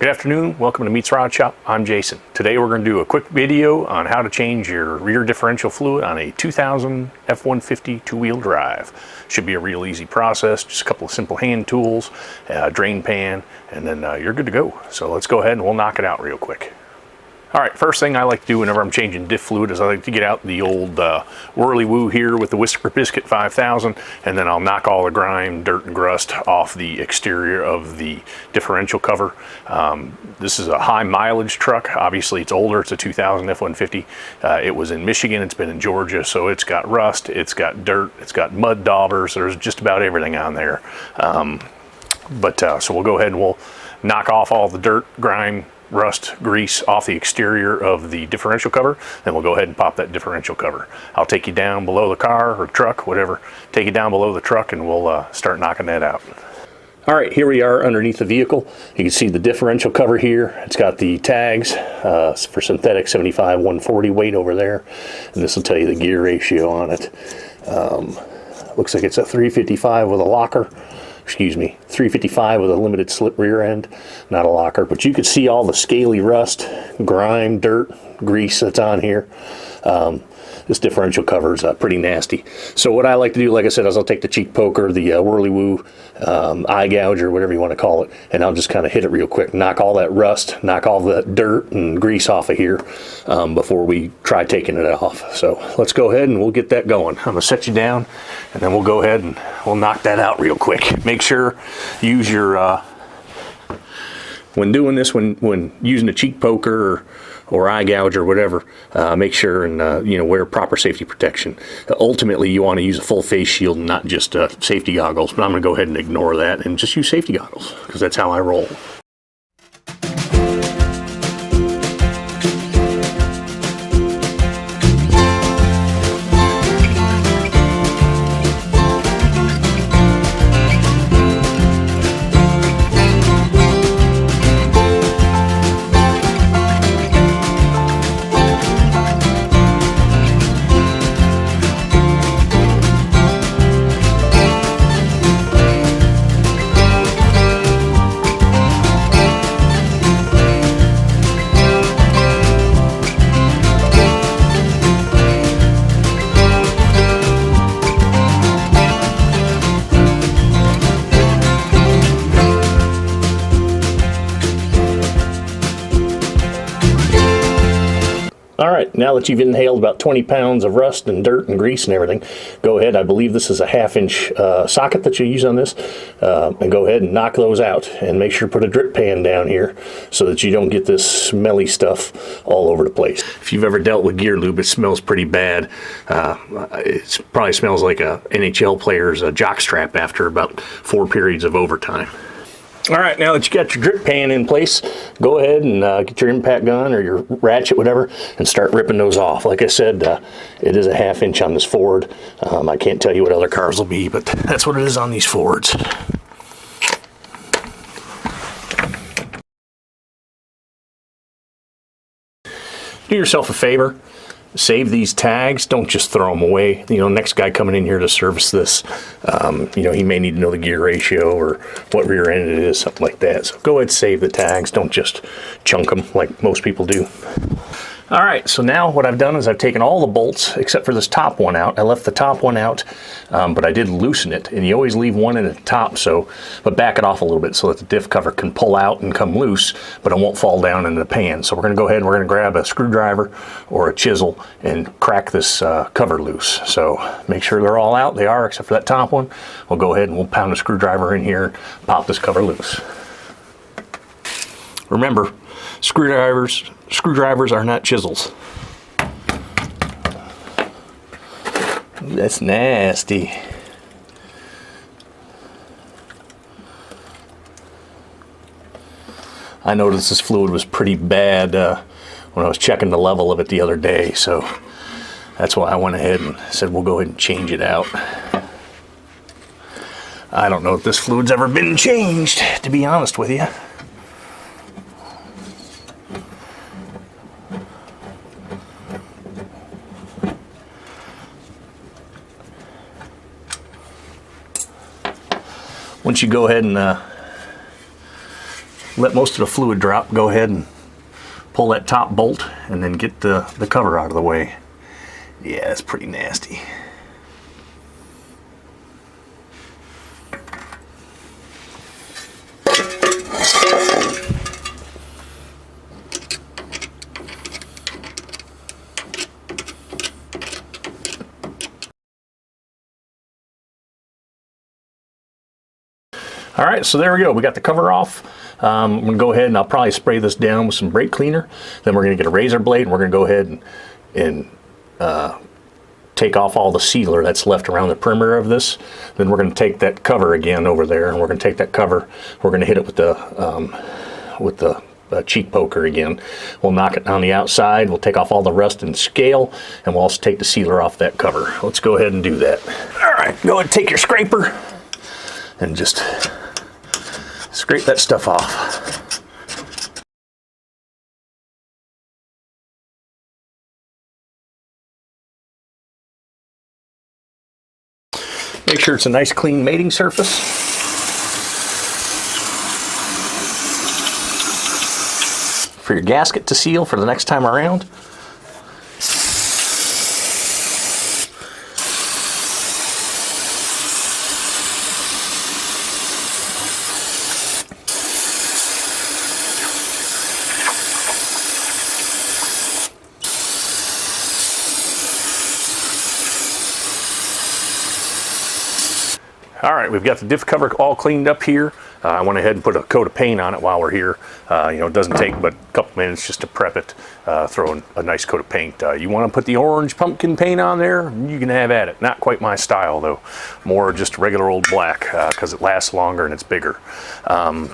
Good afternoon, welcome to Meets Rod Shop. I'm Jason. Today we're going to do a quick video on how to change your rear differential fluid on a 2000 F150 two-wheel drive. Should be a real easy process, just a couple of simple hand tools, a drain pan, and then you're good to go. So let's go ahead and we'll knock it out real quick. All right, first thing I like to do whenever I'm changing diff fluid is I like to get out the old Whirly Woo here with the Whisker Biscuit 5000, and then I'll knock all the grime, dirt, and rust off the exterior of the differential cover. This is a high mileage truck. Obviously, it's older. It's a 2000 F150. It was in Michigan. It's been in Georgia, so it's got rust, it's got dirt, it's got mud daubers. There's just about everything on there. So we'll go ahead and we'll knock off all the dirt, grime, rust, grease off the exterior of the differential cover. Then we'll go ahead and pop that differential cover. I'll take you down below the car or truck, whatever. Take you down below the truck and we'll start knocking that out. All right, here we are underneath the vehicle. You can see the differential cover here. It's got the tags for synthetic 75 140 weight over there, and this will tell you the gear ratio on it. Looks like it's a 355 with a locker. Excuse me, 355 with a limited slip rear end, not a locker, but you can see all the scaly rust, grime, dirt, grease that's on here. This differential cover is pretty nasty. So what I like to do, like I said, is I'll take the cheek poker, the Whirly Woo eye gouger, whatever you want to call it, and I'll just kind of hit it real quick, knock all that rust, knock all the dirt and grease off of here before we try taking it off. So let's go ahead and we'll get that going. I'm gonna set you down and then we'll go ahead and we'll knock that out real quick. Make sure you use your, when doing this, when using a cheek poker or eye gouge or whatever, make sure and wear proper safety protection. Ultimately, you want to use a full face shield and not just safety goggles, but I'm going to go ahead and ignore that and just use safety goggles because that's how I roll. All right, now that you've inhaled about 20 pounds of rust and dirt and grease and everything, go ahead, I believe this is a 1/2 inch socket that you use on this, and go ahead and knock those out and make sure to put a drip pan down here so that you don't get this smelly stuff all over the place. If you've ever dealt with gear lube, it smells pretty bad. It probably smells like a NHL player's jockstrap after about 4 periods of overtime. All right, now that you got your drip pan in place, go ahead and get your impact gun or your ratchet, whatever, and start ripping those off. Like I said, it is a 1/2 inch on this Ford. I can't tell you what other cars will be, but that's what it is on these Fords. Do yourself a favor. Save these tags. Don't just throw them away. Next guy coming in here to service this, he may need to know the gear ratio or what rear end it is, something like that. So go ahead and save the tags. Don't just chunk them like most people do. All right, so now what I've done is I've taken all the bolts except for this top one out. I left the top one out, but I did loosen it, and you always leave one in at the top, but back it off a little bit so that the diff cover can pull out and come loose, but it won't fall down into the pan. So we're gonna go ahead and we're gonna grab a screwdriver or a chisel and crack this cover loose. So make sure they're all out. They are, except for that top one. We'll go ahead and we'll pound a screwdriver in here and pop this cover loose. Remember, Screwdrivers are not chisels. That's nasty. I noticed this fluid was pretty bad when I was checking the level of it the other day, so that's why I went ahead and said we'll go ahead and change it out. I don't know if this fluid's ever been changed, to be honest with you. Once you go ahead and let most of the fluid drop, go ahead and pull that top bolt and then get the cover out of the way. Yeah, it's pretty nasty. All right, so there we go. We got the cover off. I'm gonna go ahead and I'll probably spray this down with some brake cleaner. Then we're gonna get a razor blade and we're gonna go ahead and take off all the sealer that's left around the perimeter of this. Then we're gonna take that cover again over there, and we're gonna take that cover, we're gonna hit it with the cheek poker again. We'll knock it on the outside, we'll take off all the rust and scale, and we'll also take the sealer off that cover. Let's go ahead and do that. All right, go ahead and take your scraper and just scrape that stuff off. Make sure it's a nice clean mating surface. For your gasket to seal for the next time around. All right, we've got the diff cover all cleaned up here. I went ahead and put a coat of paint on it while we're here. You know, it doesn't take but a couple minutes just to prep it, throw a nice coat of paint. You want to put the orange pumpkin paint on there, you can have at it. Not quite my style though, more just regular old black because it lasts longer and it's bigger.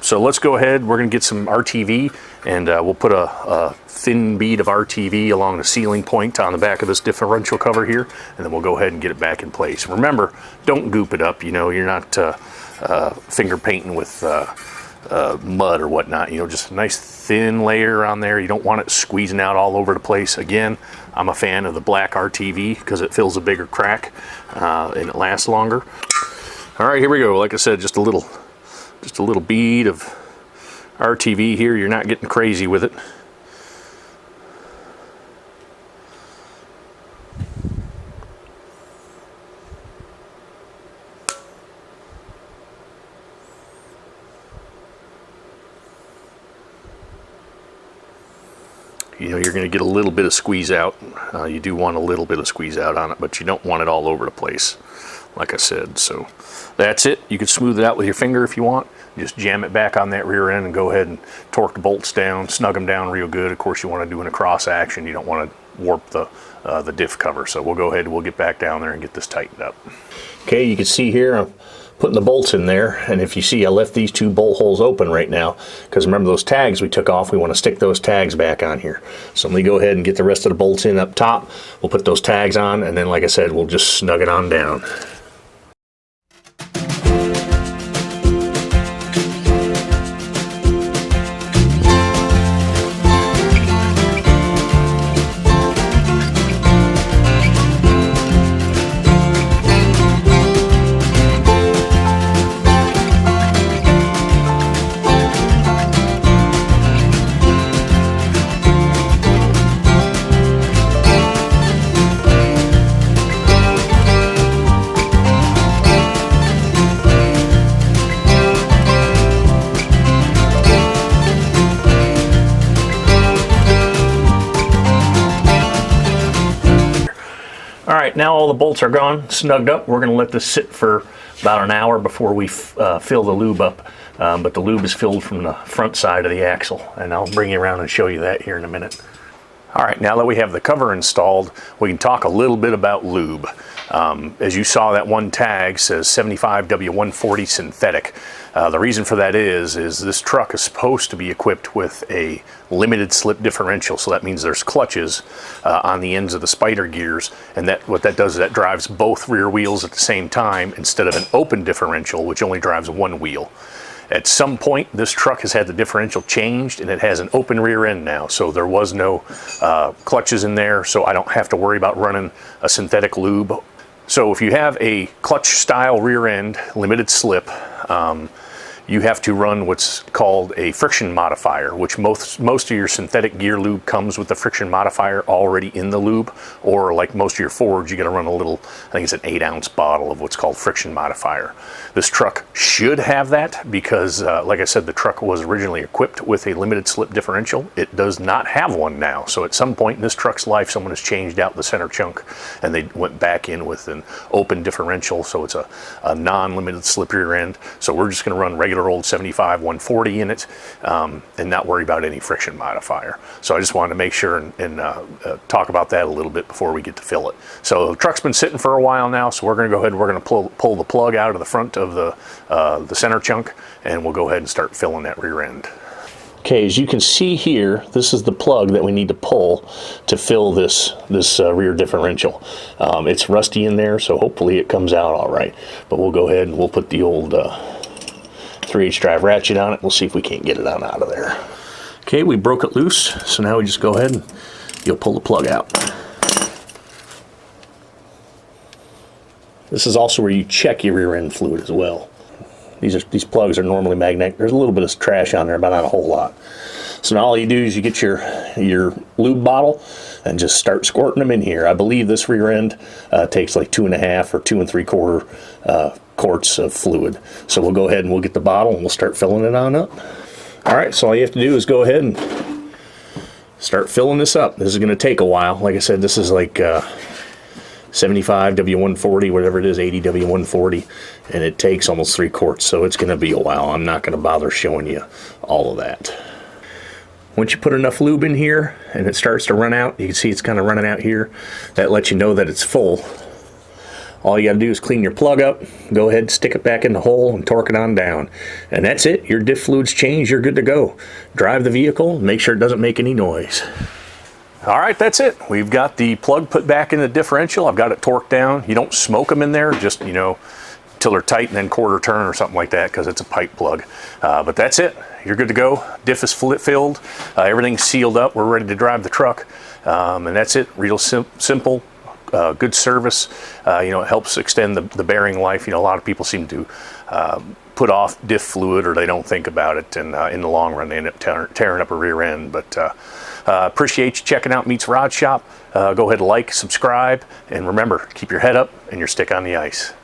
So let's go ahead, we're gonna get some RTV and we'll put a thin bead of RTV along the sealing point on the back of this differential cover here, and then we'll go ahead and get it back in place. Remember, don't goop it up, you know, you're not finger painting with mud or whatnot, you know, just a nice thin layer on there. You don't want it squeezing out all over the place. Again, I'm a fan of the black RTV because it fills a bigger crack and it lasts longer. All right, here we go. Like I said, just a little bead of RTV here. You're not getting crazy with it. You know, you're going to get a little bit of squeeze out. You do want a little bit of squeeze out on it, but you don't want it all over the place, like I said. So that's it. You can smooth it out with your finger if you want. Just jam it back on that rear end and go ahead and torque the bolts down, snug them down real good. Of course, you want to do in a cross action. You don't want to warp the diff cover. So we'll go ahead and we'll get back down there and get this tightened up. Okay, you can see here I'm putting the bolts in there, and if you see, I left these two bolt holes open right now because remember those tags we took off, we want to stick those tags back on here. So let me go ahead and get the rest of the bolts in up top. We'll put those tags on, and then like I said, we'll just snug it on down. All right, now all the bolts are gone, snugged up. We're gonna let this sit for about an hour before we fill the lube up. But the lube is filled from the front side of the axle, and I'll bring you around and show you that here in a minute. All right, now that we have the cover installed, we can talk a little bit about lube. As you saw, that one tag says 75W140 synthetic. The reason for that is this truck is supposed to be equipped with a limited slip differential, so that means there's clutches on the ends of the spider gears, and what that does is that drives both rear wheels at the same time instead of an open differential, which only drives one wheel. At some point, this truck has had the differential changed and it has an open rear end now, so there was no clutches in there, so I don't have to worry about running a synthetic lube. So if you have a clutch style rear end, limited slip, you have to run what's called a friction modifier, which most of your synthetic gear lube comes with the friction modifier already in the lube, or like most of your Fords, you got to run a little, I think it's an 8-ounce bottle of what's called friction modifier. This truck should have that because, like I said, the truck was originally equipped with a limited slip differential. It does not have one now. So at some point in this truck's life, someone has changed out the center chunk and they went back in with an open differential. So it's a non-limited slip rear end. So we're just going to run regular old 75 140 in it and not worry about any friction modifier. So I just wanted to make sure and talk about that a little bit before we get to fill it. So the truck's been sitting for a while now, so we're going to go ahead and we're going to pull the plug out of the front of the center chunk, and we'll go ahead and start filling that rear end. Okay, as you can see here, this is the plug that we need to pull to fill this rear differential. It's rusty in there, so hopefully it comes out all right. But we'll go ahead and we'll put the old 3/8 drive ratchet on it. We'll see if we can't get it out of there. Okay, we broke it loose, so now we just go ahead and you'll pull the plug out. This is also where you check your rear end fluid as well. These plugs are normally magnetic. There's a little bit of trash on there, but not a whole lot. So now all you do is you get your lube bottle and just start squirting them in here. I believe this rear end takes like 2.5 or 2 3/4 quarts of fluid. So we'll go ahead and we'll get the bottle and we'll start filling it on up. All right, so all you have to do is go ahead and start filling this up. This is going to take a while. Like I said, this is like 75 W140, whatever it is, 80 W140, and it takes almost 3 quarts, so it's going to be a while. I'm not going to bother showing you all of that. Once you put enough lube in here and it starts to run out, you can see it's kind of running out here. That lets you know that it's full. All you got to do is clean your plug up, go ahead, stick it back in the hole, and torque it on down. And that's it. Your diff fluid's changed. You're good to go. Drive the vehicle, make sure it doesn't make any noise. All right, that's it. We've got the plug put back in the differential. I've got it torqued down. You don't smoke them in there, just, you know, till they're tight and then quarter turn or something like that, because it's a pipe plug. But that's it. You're good to go. Diff is filled. Everything's sealed up. We're ready to drive the truck. And that's it. Real simple. Good service. You know, it helps extend the bearing life. You know, a lot of people seem to put off diff fluid, or they don't think about it, and in the long run they end up tearing up a rear end. But appreciate you checking out Meets Rod Shop. Go ahead and like, subscribe, and remember, keep your head up and your stick on the ice.